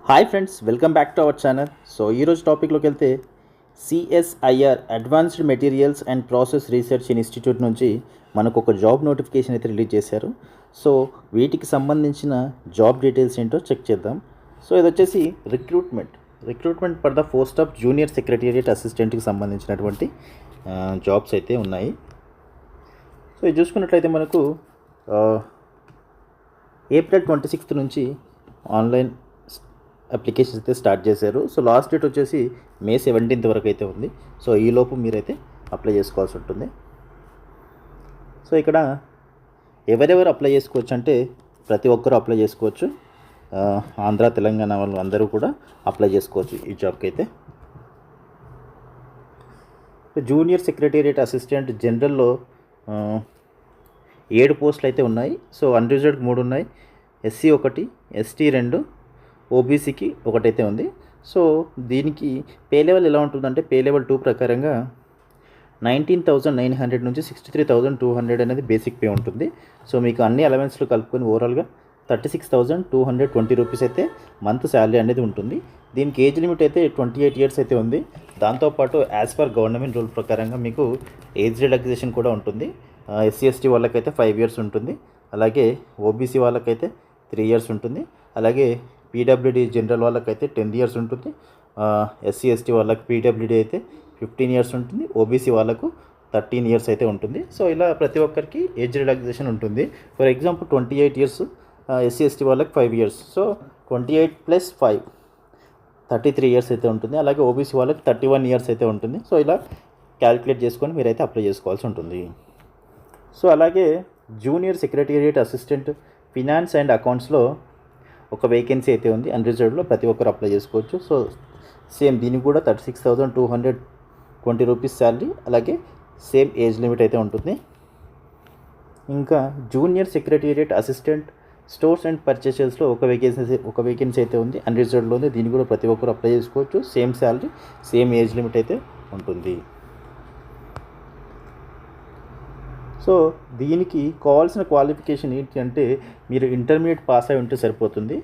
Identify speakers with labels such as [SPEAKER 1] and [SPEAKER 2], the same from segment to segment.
[SPEAKER 1] Hi friends, welcome back to our channel. So ఈరోజు టాపిక్లోకి వెళ్తే CSIR advanced materials and process research institute నుంచి మనకు ఒక జాబ్ నోటిఫికేషన్ అయితే రిలీజ్ చేశారు. సో వీటికి సంబంధించిన జాబ్ డీటెయిల్స్ ఏంటో చెక్ చేద్దాం. సో ఇది వచ్చేసి recruitment for the post of junior secretariat అసిస్టెంట్కి సంబంధించినటువంటి జాబ్స్ అయితే ఉన్నాయి. సో ఇది చూసుకున్నట్లయితే మనకు ఏప్రిల్ 26 నుంచి ఆన్లైన్ అప్లికేషన్స్ అయితే స్టార్ట్ చేశారు. సో లాస్ట్ డేట్ వచ్చేసి మే 17 వరకు అయితే ఉంది. సో ఈలోపు మీరైతే అప్లై చేసుకోవాల్సి ఉంటుంది. సో ఇక్కడ ఎవరెవరు అప్లై చేసుకోవచ్చు అంటే ప్రతి ఒక్కరూ అప్లై చేసుకోవచ్చు. ఆంధ్ర తెలంగాణ వాళ్ళు అందరూ కూడా అప్లై చేసుకోవచ్చు ఈ జాబ్కి అయితే. జూనియర్ సెక్రటేరియట్ అసిస్టెంట్ జనరల్లో 7 పోస్టులు అయితే ఉన్నాయి. సో అన్రిజర్వ్డ్ 3 ఉన్నాయి, ఎస్సీ 1, ఎస్టీ 2, ఓబీసీకి 1 అయితే ఉంది. సో దీనికి పే లెవెల్ ఎలా ఉంటుందంటే పే లెవెల్ 2 ప్రకారంగా 19,900 నుంచి 63,200 అనేది బేసిక్ పే ఉంటుంది. సో మీకు అన్ని అలవెన్స్లు కలుపుకొని ఓవరాల్గా 36,220 రూపీస్ అయితే మంత్ శాలరీ అనేది ఉంటుంది. దీనికి ఏజ్ లిమిట్ అయితే 28 ఇయర్స్ అయితే ఉంది. దాంతోపాటు యాజ్ పర్ గవర్నమెంట్ రూల్ ప్రకారంగా మీకు ఏజ్ రిలాక్సేషన్ కూడా ఉంటుంది. ఎస్సీ ఎస్టీ వాళ్ళకైతే 5 ఇయర్స్ ఉంటుంది, అలాగే ఓబీసీ వాళ్ళకైతే 3 ఇయర్స్ ఉంటుంది, అలాగే పీడబ్ల్యూడీ జనరల్ వాళ్ళకైతే 10 ఇయర్స్ ఉంటుంది, ఎస్సీ ఎస్టీ వాళ్ళకి పీడబ్ల్యూడీ అయితే 15 ఇయర్స్ ఉంటుంది, ఓబీసీ వాళ్ళకు 13 ఇయర్స్ అయితే ఉంటుంది. సో ఇలా ప్రతి ఒక్కరికి ఏజ్ రిలాక్సేషన్ ఉంటుంది. For example 28 years SC ST వాళ్ళకి 5 ఇయర్స్, సో 28 + 5 33 ఇయర్స్ అయితే ఉంటుంది. అలాగే ఓబీసీ వాళ్ళకి 31 ఇయర్స్ అయితే ఉంటుంది. సో ఇలా క్యాలిక్యులేట్ చేసుకొని మీరైతే అప్లై చేసుకోవాల్సి ఉంటుంది. సో అలాగే junior secretariat assistant finance and అకౌంట్స్లో ఒక వేకెన్సీ అయితే ఉంది. అన్రిజర్వ్డ్లో ప్రతి ఒక్కరు అప్లై చేసుకోవచ్చు. సో సేమ్ దీనికి కూడా 36,220 రూపీస్ శాలరీ, అలాగే సేమ్ ఏజ్ లిమిట్ అయితే ఉంటుంది. ఇంకా junior secretariat assistant stores and పర్చేసెస్లో ఒక వేకెన్సీ అయితే ఉంది. అన్రిజర్వ్డ్లో ఉంది. దీనికి కూడా ప్రతి ఒక్కరు అప్లై చేసుకోవచ్చు. Same salary, same age limit అయితే ఉంటుంది. సో దీనికి కావాల్సిన క్వాలిఫికేషన్ ఏంటి అంటే మీరు ఇంటర్మీడియట్ పాస్ అయి ఉంటే సరిపోతుంది.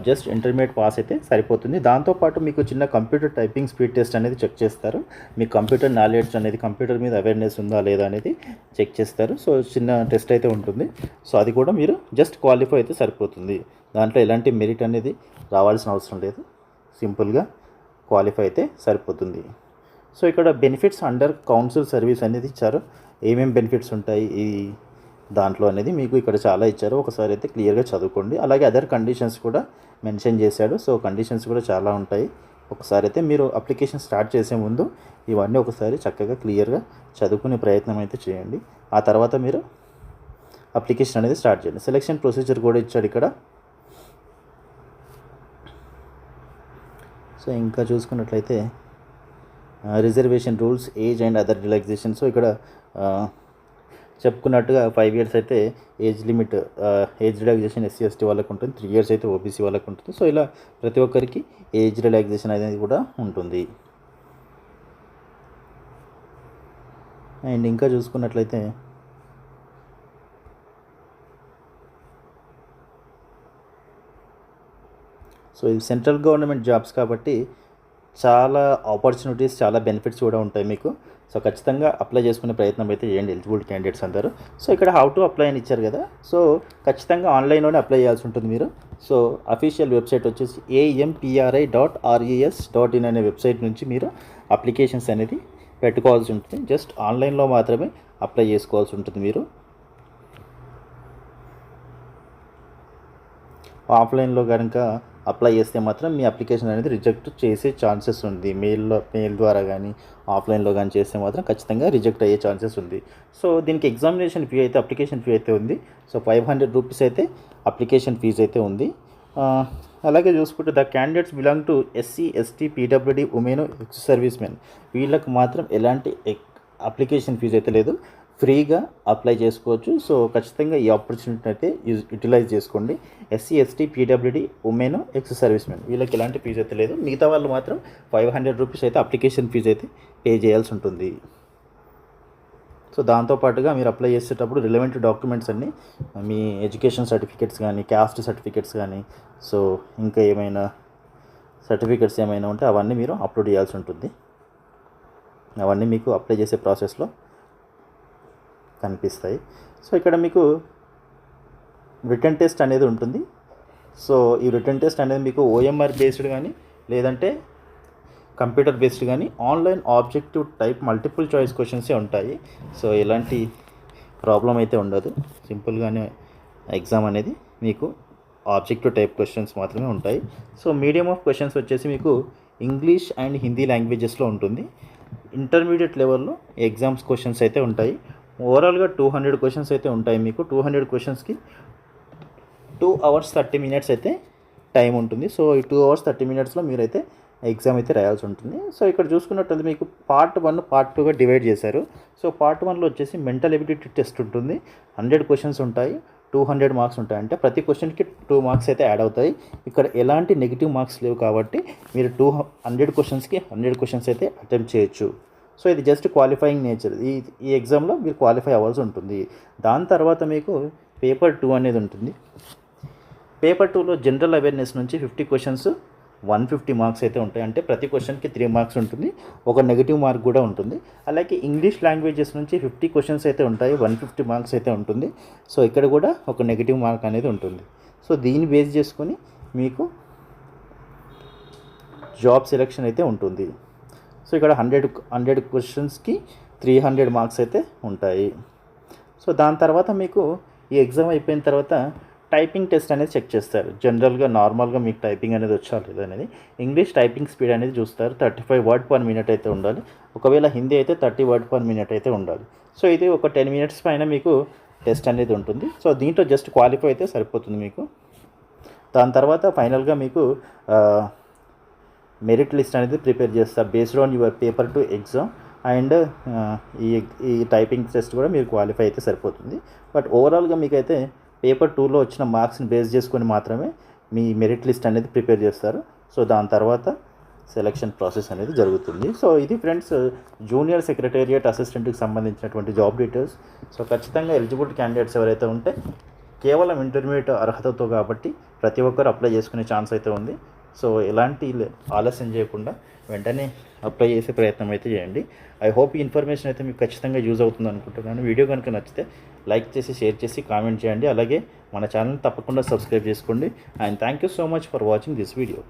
[SPEAKER 1] జస్ట్ ఇంటర్మీడియట్ పాస్ అయితే సరిపోతుంది. దాంతోపాటు మీకు చిన్న కంప్యూటర్ టైపింగ్ స్పీడ్ టెస్ట్ అనేది చెక్ చేస్తారు. మీ కంప్యూటర్ నాలెడ్జ్ అనేది, కంప్యూటర్ మీద అవేర్నెస్ ఉందా లేదా అనేది చెక్ చేస్తారు. సో చిన్న టెస్ట్ అయితే ఉంటుంది. సో అది కూడా మీరు జస్ట్ క్వాలిఫై అయితే సరిపోతుంది. దాంట్లో ఎలాంటి మెరిట్ అనేది రావాల్సిన అవసరం లేదు. సింపుల్గా క్వాలిఫై అయితే సరిపోతుంది. సో ఇక్కడ బెనిఫిట్స్ అండర్ కౌన్సిల్ సర్వీస్ అనేది ఇచ్చారు. ఏమేమి బెనిఫిట్స్ ఉంటాయి ఈ దాంట్లో అనేది మీకు ఇక్కడ చాలా ఇచ్చారు. ఒకసారి అయితే క్లియర్గా చదువుకోండి. అలాగే అదర్ కండిషన్స్ కూడా మెన్షన్ చేశాడు. సో కండిషన్స్ కూడా చాలా ఉంటాయి. ఒకసారి అయితే మీరు అప్లికేషన్ స్టార్ట్ చేసే ముందు ఇవన్నీ ఒకసారి చక్కగా క్లియర్గా చదువుకునే ప్రయత్నం అయితే చేయండి. ఆ తర్వాత మీరు అప్లికేషన్ అనేది స్టార్ట్ చేయండి. సెలెక్షన్ ప్రొసీజర్ కూడా ఇచ్చాడు ఇక్కడ. సో ఇంకా చూసుకున్నట్లయితే reservation rules, age and other relaxation. So ఇక్కడ చెప్పుకున్నట్టుగా 5 ఇయర్స్ అయితే age limit, age relaxation SC ST వాళ్ళకు ఉంటుంది. 3 ఇయర్స్ అయితే ఓబీసీ వాళ్ళకు ఉంటుంది. సో ఇలా ప్రతి ఒక్కరికి ఏజ్ రిలాక్సేషన్ అనేది కూడా ఉంటుంది. అండ్ ఇంకా చూసుకున్నట్లయితే సో ఇది సెంట్రల్ గవర్నమెంట్ జాబ్స్ కాబట్టి చాలా ఆపర్చునిటీస్, చాలా బెనిఫిట్స్ కూడా ఉంటాయి మీకు. సో ఖచ్చితంగా అప్లై చేసుకునే ప్రయత్నం అయితే చేయండి ఎలిజిబుల్ క్యాండిడేట్స్ అందరూ. సో ఇక్కడ హౌ టు అప్లై అని ఇచ్చారు కదా. సో ఖచ్చితంగా ఆన్లైన్లోనే అప్లై చేయాల్సి ఉంటుంది మీరు. సో అఫీషియల్ వెబ్సైట్ వచ్చేసి ampri.res.in అనే వెబ్సైట్ నుంచి మీరు అప్లికేషన్స్ అనేది పెట్టుకోవాల్సి ఉంటుంది. జస్ట్ ఆన్లైన్లో మాత్రమే అప్లై చేసుకోవాల్సి ఉంటుంది మీరు. ఆఫ్లైన్లో కనుక అప్లై చేస్తే మాత్రం మీ అప్లికేషన్ అనేది రిజెక్ట్ చేసే ఛాన్సెస్ ఉంది. మెయిల్ ద్వారా కానీ ఆఫ్లైన్లో కానీ చేస్తే మాత్రం ఖచ్చితంగా రిజెక్ట్ అయ్యే ఛాన్సెస్ ఉంది. సో దీనికి ఎగ్జామినేషన్ ఫీ అయితే, అప్లికేషన్ ఫీ అయితే ఉంది. సో 500 రూపీస్ అయితే అప్లికేషన్ ఫీజు అయితే ఉంది. అలాగే చూసుకుంటే the candidates belong to SC ST PWD women ex service men, వీళ్ళకి మాత్రం ఎలాంటి అప్లికేషన్ ఫీజు అయితే లేదు. ఫ్రీగా అప్లై చేసుకోవచ్చు. సో ఖచ్చితంగా ఈ ఆపర్చునిటీ అయితే యూటిలైజ్ చేసుకోండి. SC ST PWD women ex service men వీళ్ళకి ఎలాంటి ఫీజు అయితే లేదు. మిగతా వాళ్ళు మాత్రం 500 రూపీస్ అయితే అప్లికేషన్ ఫీజు అయితే పే చేయాల్సి ఉంటుంది. సో దాంతోపాటుగా మీరు అప్లై చేసేటప్పుడు రిలవెంట్ డాక్యుమెంట్స్ అన్నీ మీ ఎడ్యుకేషన్ సర్టిఫికేట్స్ కానీ, క్యాస్ట్ సర్టిఫికేట్స్ కానీ, సో ఇంకా ఏమైనా సర్టిఫికెట్స్ ఏమైనా ఉంటే అవన్నీ మీరు అప్లోడ్ చేయాల్సి ఉంటుంది. అవన్నీ మీకు అప్లై చేసే ప్రాసెస్లో కనిపిస్తాయి. సో ఇక్కడ మీకు రిటన్ టెస్ట్ అనేది ఉంటుంది. సో ఈ రిటన్ టెస్ట్ అనేది మీకు ఓఎంఆర్ బేస్డ్ కానీ లేదంటే కంప్యూటర్ బేస్డ్ కానీ online objective type multiple choice క్వశ్చన్సే ఉంటాయి. సో ఎలాంటి ప్రాబ్లం అయితే ఉండదు. సింపుల్గానే ఎగ్జామ్ అనేది మీకు ఆబ్జెక్టివ్ టైప్ క్వశ్చన్స్ మాత్రమే ఉంటాయి. సో మీడియం ఆఫ్ క్వశ్చన్స్ వచ్చేసి మీకు ఇంగ్లీష్ అండ్ హిందీ లాంగ్వేజెస్లో ఉంటుంది. ఇంటర్మీడియట్ లెవెల్లో ఎగ్జామ్స్ క్వశ్చన్స్ అయితే ఉంటాయి. ఓవరాల్గా 200 క్వశ్చన్స్ అయితే ఉంటాయి. మీకు 200 క్వశ్చన్స్కి 2 hours 30 minutes అయితే టైం ఉంటుంది. సో ఈ 2 hours 30 minutesలో మీరైతే ఎగ్జామ్ అయితే రాయాల్సి ఉంటుంది. సో ఇక్కడ చూసుకున్నట్లయితే మీకు పార్ట్ 1 పార్ట్ 2గా డివైడ్ చేశారు. సో పార్ట్ 1లో వచ్చేసి మెంటల్ ఎబిలిటీ టెస్ట్ ఉంటుంది. 100 క్వశ్చన్స్ ఉంటాయి, 200 మార్క్స్ ఉంటాయి. అంటే ప్రతి క్వశ్చన్కి 2 మార్క్స్ అయితే యాడ్ అవుతాయి. ఇక్కడ ఎలాంటి నెగిటివ్ మార్క్స్ లేవు కాబట్టి మీరు 200 క్వశ్చన్స్కి 100 క్వశ్చన్స్ అయితే అటెంప్ట్ చేయొచ్చు. సో ఇది జస్ట్ క్వాలిఫైయింగ్ నేచర్. ఈ ఎగ్జామ్లో మీరు క్వాలిఫై అవ్వాల్సి ఉంటుంది. దాని తర్వాత మీకు పేపర్ 2 అనేది ఉంటుంది. పేపర్ 2లో జనరల్ అవేర్నెస్ నుంచి 50 క్వశ్చన్స్ 150 మార్క్స్ అయితే ఉంటాయి. అంటే ప్రతి క్వశ్చన్కి 3 మార్క్స్ ఉంటుంది, ఒక నెగిటివ్ మార్క్ కూడా ఉంటుంది. అలాగే ఇంగ్లీష్ లాంగ్వేజెస్ నుంచి 50 క్వశ్చన్స్ అయితే ఉంటాయి, 150 మార్క్స్ అయితే ఉంటుంది. సో ఇక్కడ కూడా ఒక నెగిటివ్ మార్క్ అనేది ఉంటుంది. సో దీన్ని బేస్ చేసుకొని మీకు జాబ్ సెలెక్షన్ అయితే ఉంటుంది. సో ఇక్కడ 100 క్వశ్చన్స్కి 300 మార్క్స్ అయితే ఉంటాయి. సో దాని తర్వాత మీకు ఈ ఎగ్జామ్ అయిపోయిన తర్వాత టైపింగ్ టెస్ట్ అనేది చెక్ చేస్తారు. జనరల్గా నార్మల్గా మీకు టైపింగ్ అనేది వచ్చా లేదా అనేది. ఇంగ్లీష్ టైపింగ్ స్పీడ్ అనేది చూస్తారు. 35 words per minute అయితే ఉండాలి. ఒకవేళ హిందీ అయితే 30 words per minute అయితే ఉండాలి. సో ఇది ఒక 10 minutes పైన మీకు టెస్ట్ అనేది ఉంటుంది. సో దీంట్లో జస్ట్ క్వాలిఫై అయితే సరిపోతుంది మీకు. దాని తర్వాత ఫైనల్గా మీకు మెరిట్ లిస్ట్ అనేది ప్రిపేర్ చేస్తారు based on your paper 2 exam. And ఈ టైపింగ్ టెస్ట్ కూడా మీరు క్వాలిఫై అయితే సరిపోతుంది. బట్ ఓవరాల్గా మీకైతే పేపర్ 2లో వచ్చిన మార్క్స్ని బేస్ చేసుకొని మాత్రమే మీ మెరిట్ లిస్ట్ అనేది ప్రిపేర్ చేస్తారు. సో దాని తర్వాత సెలక్షన్ ప్రాసెస్ అనేది జరుగుతుంది. సో ఇది ఫ్రెండ్స్ జూనియర్ సెక్రటేరియట్ అసిస్టెంట్కి సంబంధించినటువంటి జాబ్ డీటెయిల్స్. సో ఖచ్చితంగా ఎలిజిబుల్ క్యాండిడేట్స్ ఎవరైతే ఉంటే కేవలం ఇంటర్మీడియట్ అర్హతతో కాబట్టి ప్రతి ఒక్కరు అప్లై చేసుకునే ఛాన్స్ అయితే ఉంది. సో ఎలాంటి ఆలస్యం చేయకుండా వెంటనే అప్లై చేసే ప్రయత్నం అయితే చేయండి. ఐ హోప్ ఈ ఇన్ఫర్మేషన్ అయితే మీకు ఖచ్చితంగా యూజ్ అవుతుంది అనుకుంటున్నాను. వీడియో కనుక నచ్చితే లైక్ చేసి, షేర్ చేసి, కామెంట్ చేయండి. అలాగే మన ఛానల్ తప్పకుండా సబ్స్క్రైబ్ చేసుకోండి. And thank you so much for watching this video.